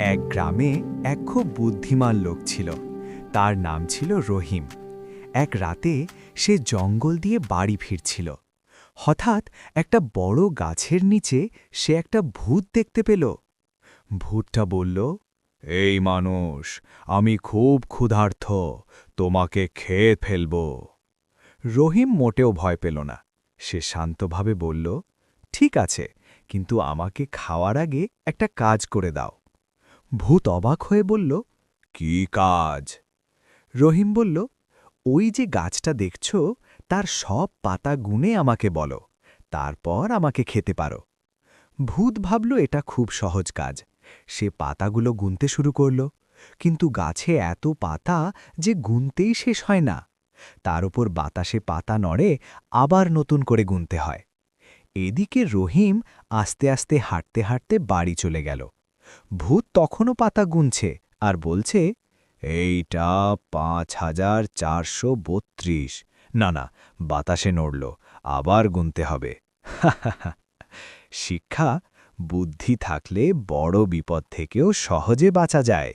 এক গ্রামে এক খুব বুদ্ধিমান লোক ছিল। তার নাম ছিল রহিম। এক রাতে সে জঙ্গল দিয়ে বাড়ি ফিরছিল। হঠাৎ একটা বড় গাছের নিচে সে একটা ভূত দেখতে পেল। ভূতটা বলল, এই মানুষ, আমি খুব ক্ষুধার্ত, তোমাকে খেয়ে ফেলব। রহিম মোটেও ভয় পেল না। সে শান্তভাবে বলল, ঠিক আছে, কিন্তু আমাকে খাওয়ার আগে একটা কাজ করে দাও। ভূত অবাক হয়ে বলল, কি কাজ? রহিম বলল, ওই যে গাছটা দেখছ, তার সব পাতা গুনে আমাকে বলো, তারপর আমাকে খেতে পারো। ভূত ভাবল এটা খুব সহজ কাজ। সে পাতাগুলো গুনতে শুরু করল, কিন্তু গাছে এত পাতা যে গুনতেই শেষ হয় না। তার উপর বাতাসে পাতা নড়ে, আবার নতুন করে গুনতে হয়। এদিকে রহিম আস্তে আস্তে হাঁটতে হাঁটতে বাড়ি চলে গেল। ভূত তখনও পাতা গুনছে আর বলছে, এইটা ৫,৪৩২। না না, বাতাসে নড়ল, আবার গুনতে হবে। শিক্ষা, বুদ্ধি থাকলে বড় বিপদ থেকেও সহজে বাঁচা যায়।